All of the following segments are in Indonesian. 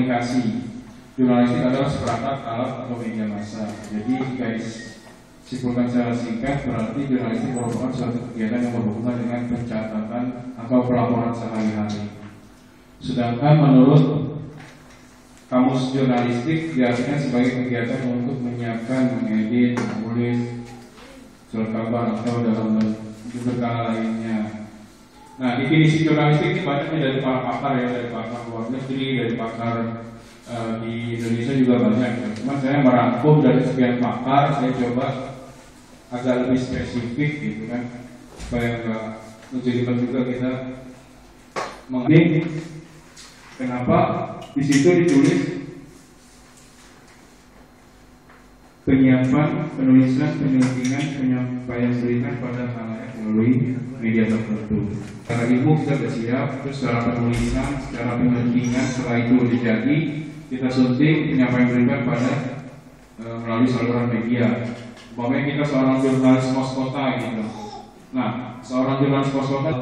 komunikasi. Jurnalistik adalah seperangkat alat atau media massa. Jadi guys, simpulkan secara singkat, berarti jurnalistik merupakan suatu kegiatan yang berhubungan dengan pencatatan atau pelaporan sehari-hari. Sedangkan menurut Kamus Jurnalistik diartikan sebagai kegiatan untuk menyiapkan, mengedit, menulis surat kabar atau dalam berkala lainnya. Nah, definisi jurnalistik ini banyaknya dari para pakar ya, dari pakar luar negeri, dari pakar di Indonesia juga banyak. Ya. Cuma saya merangkum dari sekian pakar, saya coba agak lebih spesifik gitu kan, supaya nggak menjadikan juga kita mengenai kenapa di situ ditulis penyiapan, penulisan, penyuntingan, penyampaian berita pada khalayak melalui media tertentu. Secara ilmu kita sudah siap, terus secara penulisan, secara penyuntingan, setelah itu udah jadi, kita sunting penyampaian berita pada melalui saluran media. Umpamanya kita seorang jurnalis pos kota gitu. Nah, seorang jurnalis pos kota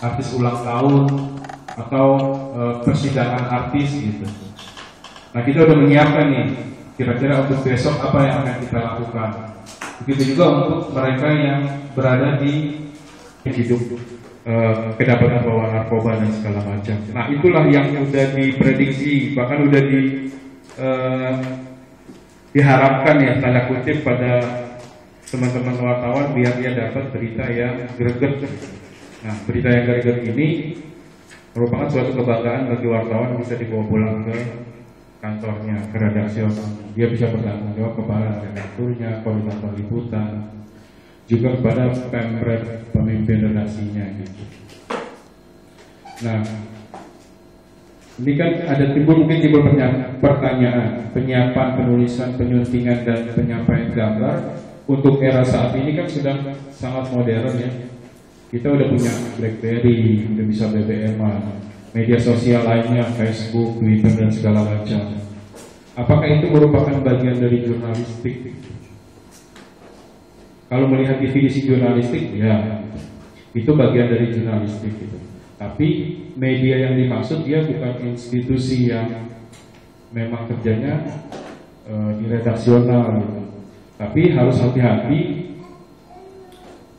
artis ulang tahun atau persidangan artis gitu. Nah, kita udah menyiapkan nih kira-kira untuk besok apa yang akan kita lakukan. Begitu juga untuk mereka yang berada di hidup kedapatan bawa narkoba dan segala macam. Nah, itulah yang udah diprediksi, bahkan udah diharapkan ya tanda kutip pada teman-teman wartawan biar dia dapat berita yang greget. Nah, berita yang greget ini merupakan suatu kebanggaan bagi wartawan yang bisa dibawa pulang ke kantornya, ke redaksional. Dia bisa bertanggung jawab kepada redakturnya, koordinator liputan, juga kepada pemimpin redaksinya gitu. Nah, ini kan ada mungkin timbul pertanyaan, penyiapan, penulisan, penyuntingan dan penyampaian gambar untuk era saat ini kan sudah sangat modern ya. Kita udah punya BlackBerry, udah bisa BBM-an, media sosial lainnya, Facebook, Twitter dan segala macam. Apakah itu merupakan bagian dari jurnalistik? Kalau melihat definisi jurnalistik, ya itu bagian dari jurnalistik gitu. Tapi media yang dimaksud dia bukan institusi yang memang kerjanya di redaksional gitu. Tapi harus hati-hati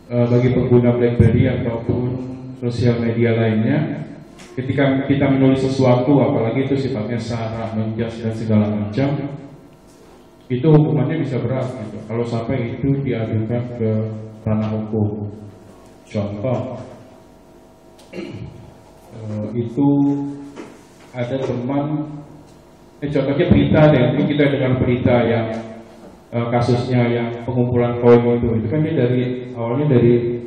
bagi pengguna BlackBerry ataupun sosial media lainnya, ketika kita menulis sesuatu, apalagi itu sifatnya sara, menjas dan segala macam, itu hukumannya bisa berat gitu. Kalau sampai itu diadukan ke ranah hukum. Contoh, itu ada teman, contohnya berita deh, mungkin kita dengar berita yang kasusnya yang pengumpulan koin itu kan dia awalnya dari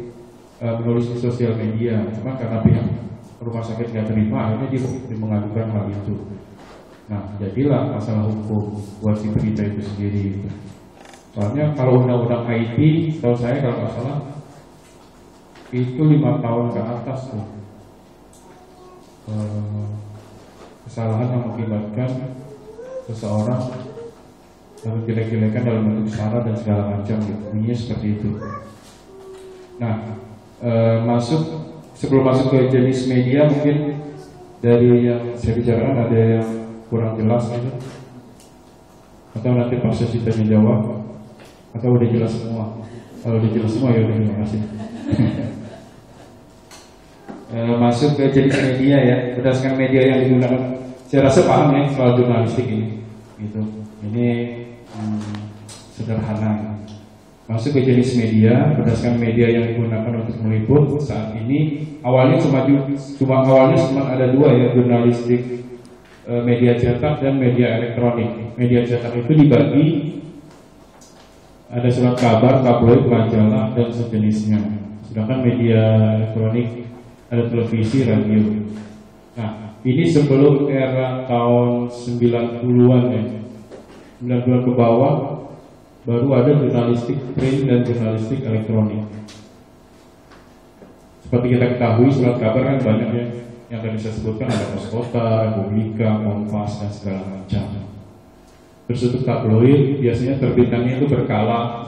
menulis di sosial media, cuma karena pihak rumah sakit nggak terima, akhirnya dia mengadukan hal itu. Nah, jadilah masalah hukum buat si berita itu sendiri. Soalnya kalau undang-undang IT, tahu saya kalau nggak salah itu 5 tahun ke atas tuh kesalahan yang mengakibatkan seseorang jelek-jelekan dalam bentuk sara dan segala macam gitu. Bunyinya seperti itu. Nah, sebelum masuk ke jenis media, mungkin dari yang saya bicarakan ada yang kurang jelas gitu, atau nanti pas sesi tanya jawab, atau udah jelas semua. Kalau udah jelas semua ya udah, terima kasih. Masuk ke jenis media ya, berdasarkan media yang digunakan. Saya rasa paham ya soal jurnalistik ini gitu. Ini sederhana. Masuk ke jenis media, berdasarkan media yang digunakan untuk meliput saat ini, awalnya cuma ada dua ya, jurnalistik, media cetak dan media elektronik. Media cetak itu dibagi, ada surat kabar, tabloid, majalah dan sejenisnya. Sedangkan media elektronik ada televisi, radio. Nah, ini sebelum era tahun 90-an ya. 90-an ke bawah baru ada jurnalistik print dan jurnalistik elektronik. Seperti kita ketahui, surat kabar kan banyak ya, yang tadi saya sebutkan, ada Pos Kota, Republika, Kompas dan segala macam. Terus untuk tabloid biasanya terbitannya itu berkala,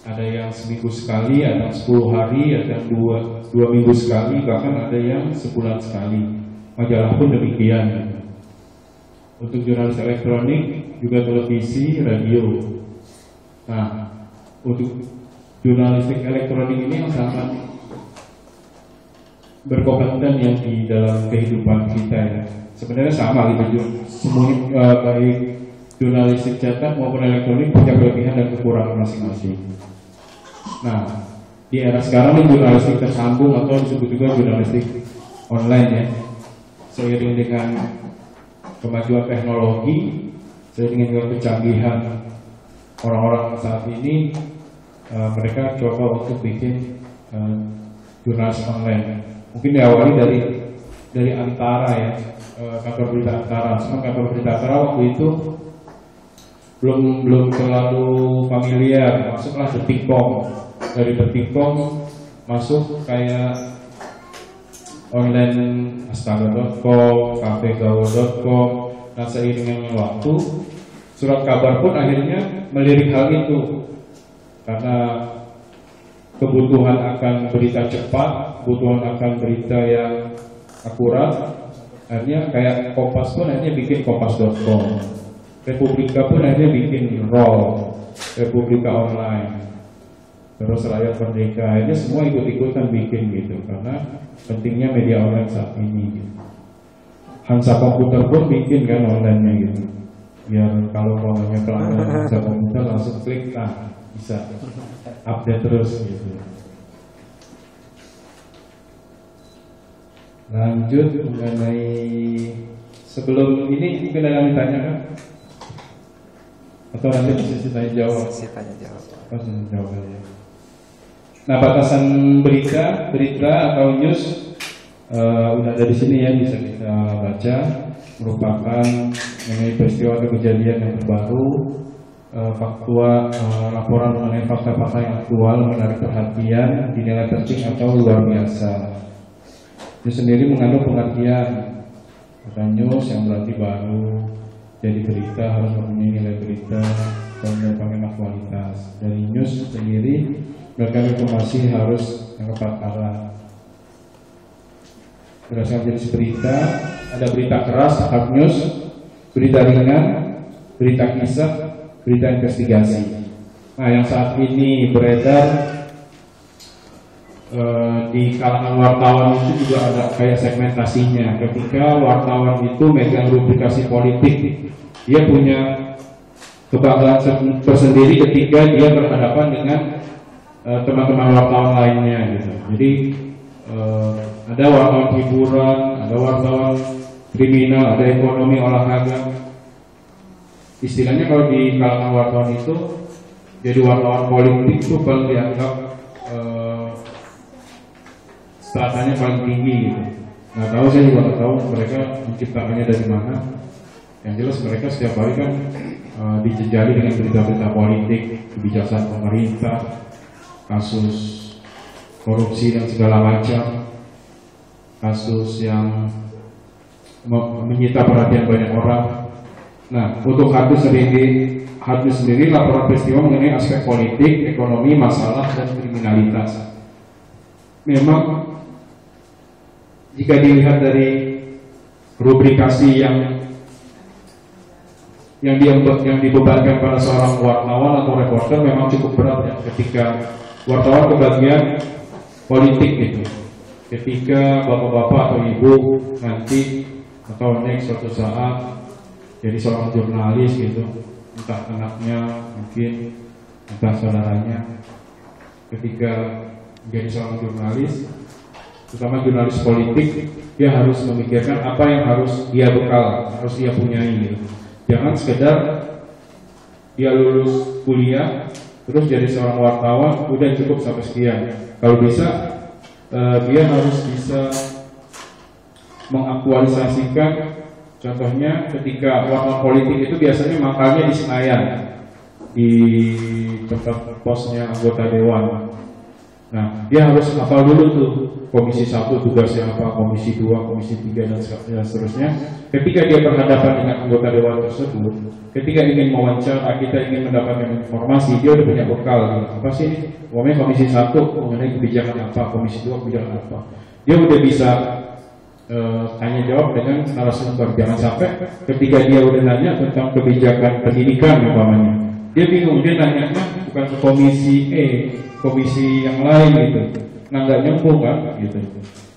ada yang seminggu sekali, ada yang 10 hari, ada yang dua minggu sekali, bahkan ada yang sebulan sekali. majalah pun demikian. Untuk jurnalis elektronik juga televisi, radio. Nah, untuk jurnalistik elektronik ini yang sangat berkompeten yang di dalam kehidupan kita ya. Sebenarnya sama gitu, semua baik jurnalistik cetak maupun elektronik punya kelebihan dan kekurangan masing-masing. Nah, di era sekarang ini jurnalistik tersambung atau disebut juga jurnalistik online ya. Seiring dengan kemajuan teknologi, seiring dengan kecanggihan orang-orang saat ini, mereka coba untuk bikin jurnalis online. Mungkin diawali dari Antara ya, kantor berita Antara. Cuma kantor berita Antara waktu itu belum terlalu familiar. Masuklah Detikcom. Dari Detikcom masuk kayak online astaga.com, kafegaul.com. Nah, seiring dengan waktu, surat kabar pun akhirnya melirik hal itu karena kebutuhan akan berita cepat, kebutuhan akan berita yang akurat. Akhirnya kayak Kompas pun akhirnya bikin kompas.com, Republika pun akhirnya bikin ROL, Republika Online, terus Rakyat Merdeka. Akhirnya semua ikut-ikutan bikin gitu karena pentingnya media online saat ini gitu. Hansa Komputer pun bikin kan online-nya gitu, biar kalau maunya pelanggan Hansa Komputer langsung klik, nah bisa update terus gitu. Lanjut mengenai sebelum ini mungkin ada yang ditanyakan atau nanti bisa tanya jawab. Jawab aja. Nah, batasan berita atau news udah ada di sini ya, bisa kita baca. Merupakan mengenai peristiwa atau kejadian yang terbaru, laporan mengenai fakta-fakta yang aktual, menarik perhatian, dinilai penting atau luar biasa. Ini sendiri mengandung pengertian kata news yang berarti baru, jadi berita harus mempunyai nilai berita dan merupakan kualitas. Dari news sendiri beragam informasi harus yang tepat arah. Berdasarkan jenis berita, ada berita keras, hard news, berita ringan, berita kisah, berita investigasi. Nah, yang saat ini beredar di kalangan wartawan itu juga ada kayak segmentasinya. Ketika wartawan itu megang rubrikasi politik, dia punya kebanggaan tersendiri ketika dia berhadapan dengan teman-teman wartawan lainnya gitu. Jadi ada wartawan hiburan, ada wartawan kriminal, ada ekonomi, olahraga. Istilahnya kalau di kalangan wartawan itu jadi wartawan politik itu paling dianggap stratanya paling tinggi gitu. Nggak tahu, saya juga nggak tahu mereka menciptakannya dari mana. Yang jelas mereka setiap hari kan dijejali dengan berita-berita politik, kebijakan pemerintah, kasus korupsi dan segala macam, kasus yang menyita perhatian banyak orang. Nah, untuk hardus sendiri laporan peristiwa mengenai aspek politik, ekonomi, masalah dan kriminalitas. Memang jika dilihat dari rubrikasi yang dibebankan pada seorang wartawan atau reporter memang cukup berat ya, ketika wartawan kebagian politik gitu. Ketika bapak-bapak atau ibu nanti atau next suatu saat jadi seorang jurnalis gitu, entah anaknya mungkin, entah saudaranya, ketika menjadi seorang jurnalis, terutama jurnalis politik, dia harus memikirkan apa yang harus dia bekal, harus dia punyai gitu. Jangan sekedar dia lulus kuliah terus jadi seorang wartawan udah cukup sampai sekian. Kalau bisa dia harus bisa mengaktualisasikan. Contohnya ketika wartawan politik itu biasanya makalnya di Senayan, di tempat posnya anggota dewan. Nah, dia harus hafal dulu tuh komisi 1 tugasnya apa, komisi 2, komisi 3 dan seterusnya. Ketika dia berhadapan dengan anggota dewan tersebut, ketika ingin mewawancara, kita ingin mendapatkan informasi, dia udah punya bekal. Apa sih ini? Komisi 1 mengenai kebijakan apa, komisi 2 kebijakan apa. Dia udah bisa tanya jawab dengan narasumber. Jangan sampai ketika dia udah nanya tentang kebijakan pendidikan umpamanya, dia bingung, dia nanya bukan ke komisi komisi yang lain gitu. Nah nggak nyambung kan gitu.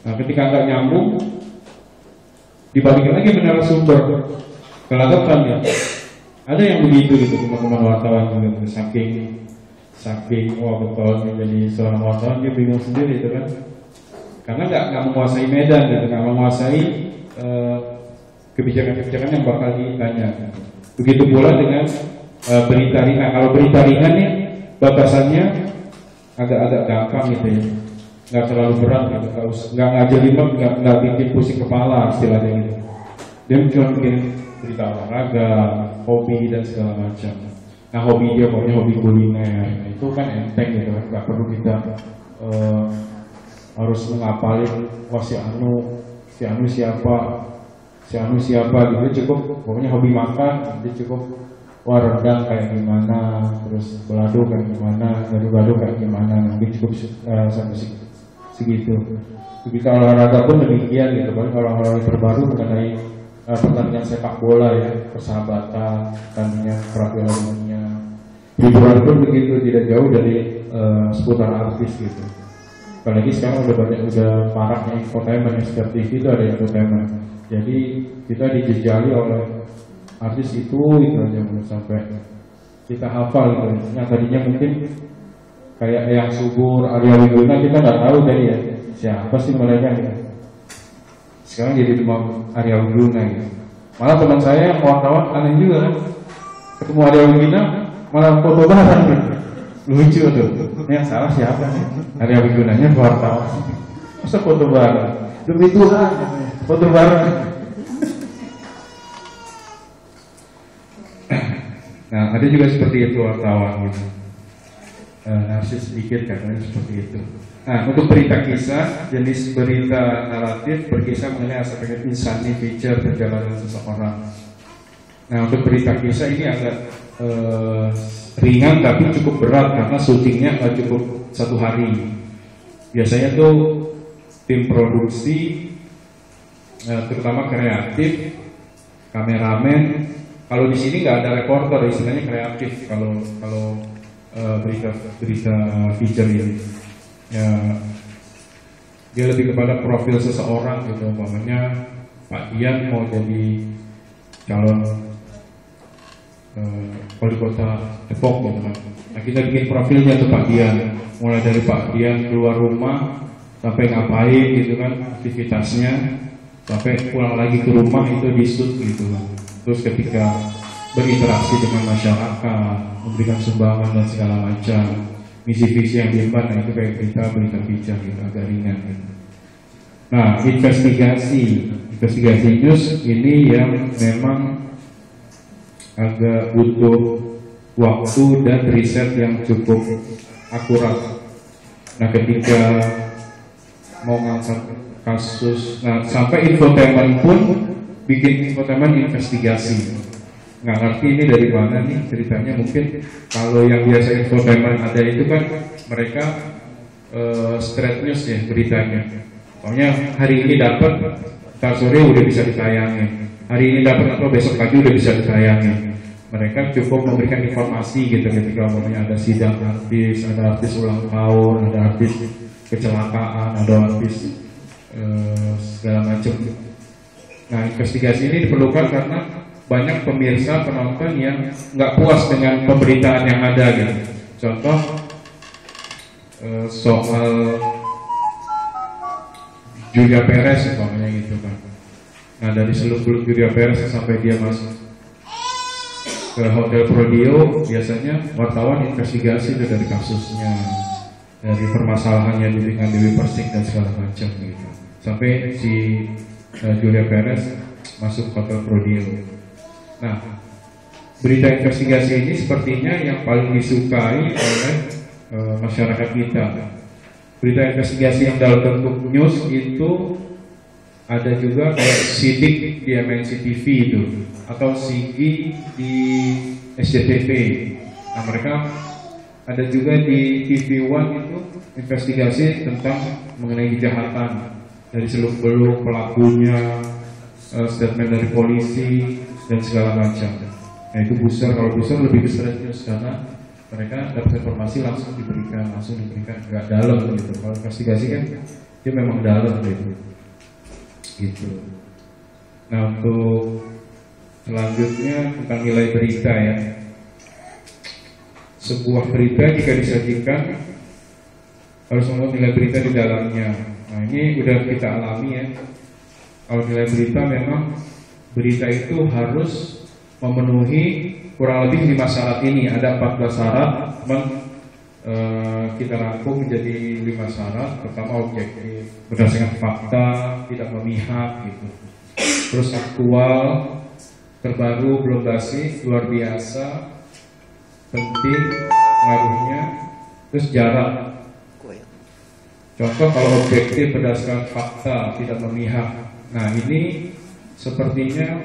Nah ketika nggak nyambung, dibalikin lagi ke narasumber, kelagapan ya. Ada yang begitu gitu teman-teman wartawan juga, saking wah betul menjadi seorang wartawan dia bingung sendiri itu kan, karena nggak menguasai medan gitu, nggak menguasai kebijakan-kebijakan yang bakal ditanya. Begitu pula dengan berita ringan. Kalau berita ringan nih batasannya agak-agak gampang gitu ya, nggak terlalu berat gitu, nggak ngajarin, nggak bikin pusing kepala istilahnya gitu. Dia cuma bikin berita olahraga, hobi dan segala macam. Nah hobi dia pokoknya hobi kuliner, nah, itu kan enteng gitu kan, nggak perlu kita harus mengapalin wah si anu siapa gitu. Cukup pokoknya hobi makan, dia cukup wah rendang kayak gimana, terus belado kayak gimana, gado-gado kayak gimana, mungkin cukup sampai segitu. Begitu olahraga pun demikian gitu kan. Kalau olahraga terbaru mengenai pertandingan sepak bola ya, persahabatan, pertandingan Piala Dunia, hiburan pun begitu, tidak jauh dari seputar artis gitu. Apalagi sekarang udah maraknya infotainment, setiap TV itu ada infotainment. Jadi kita dijejali oleh artis itu aja sampai kita hafal gitu. Yang tadinya mungkin kayak yang subur, Arya Wiguna, kita nggak tahu tadi ya siapa sih mereka gitu. Sekarang jadi demam Arya Wiguna gitu. Malah teman saya yang wartawan aneh juga kan, ketemu Arya Wiguna malah foto bareng gitu. Lucu tuh. Yang salah siapa nih? Arya Wigunanya wartawan. Masa foto bareng? Demi Tuhan, foto bareng. Nah, ada juga seperti itu wartawan gitu. Narsis sedikit katanya seperti itu. Nah, untuk berita kisah, jenis berita naratif berkisah mengenai aspek insani feature perjalanan seseorang. Nah, untuk berita kisah ini agak ringan tapi cukup berat karena syutingnya nggak cukup 1 hari. Biasanya tuh tim produksi, terutama kreatif, kameramen. Kalau di sini nggak ada reporter, istilahnya kreatif. Kalau berita feature ini, ya dia lebih kepada profil seseorang gitu. Umpamanya Pak Dian mau jadi calon wali kota Depok gitu kan. Nah kita bikin profilnya tuh Pak Dian, mulai dari Pak Dian keluar rumah sampai ngapain gitu kan, aktivitasnya, sampai pulang lagi ke rumah itu di-shoot gitu kan. Terus ketika berinteraksi dengan masyarakat, memberikan sumbangan dan segala macam, misi visi yang diemban, nah itu kayak berita feature gitu, agak ringan gitu. Nah investigasi news ini yang memang agak butuh waktu dan riset yang cukup akurat. Nah ketika mau ngangkat kasus, nah sampai infotainment pun bikin infotainment investigasi. Nggak ngerti ini dari mana nih ceritanya. Mungkin kalau yang biasa infotainment ada itu kan mereka straight news ya beritanya. Pokoknya hari ini dapat, ntar sore udah bisa ditayangin. Hari ini dapat atau besok pagi udah bisa ditayangin. Mereka cukup memberikan informasi gitu ketika ada sidang artis, ada artis ulang tahun, ada artis kecelakaan, ada artis segala macam. Nah investigasi ini diperlukan karena banyak pemirsa penonton yang nggak puas dengan pemberitaan yang ada gitu. Contoh soal Julia Perez umpamanya gitu kan. Nah dari seluk-beluk Julia Perez sampai dia masuk ke Hotel Prodeo, biasanya wartawan investigasi dari kasusnya, dari permasalahannya dengan Dewi Persik dan segala macam gitu. Sampai si Julia Perez masuk Hotel Prodeo. Nah, berita investigasi ini sepertinya yang paling disukai oleh masyarakat kita. Berita investigasi yang dalam bentuk news itu ada juga kayak sidik di MNC TV itu, atau Sigi di SCTV. Nah mereka ada juga di TV One itu investigasi tentang mengenai kejahatan dari seluk-beluk pelakunya, statement dari polisi dan segala macam. Nah itu booster, kalau booster lebih ke serius karena mereka dapat informasi langsung diberikan, nggak dalam gitu. Kalau investigasi kan dia memang dalam gitu. Nah untuk selanjutnya tentang nilai berita ya. Sebuah berita jika disajikan harus memuat nilai berita di dalamnya. Nah ini udah kita alami ya. Kalau nilai berita memang berita itu harus memenuhi kurang lebih 5 syarat ini. Ada 14 syarat, kita rangkum menjadi 5 syarat. Pertama objektif, berdasarkan fakta, tidak memihak gitu. Terus aktual, terbaru, belum basi, luar biasa, penting, pengaruhnya, terus jarak. Contoh kalau objektif berdasarkan fakta, tidak memihak. Nah ini sepertinya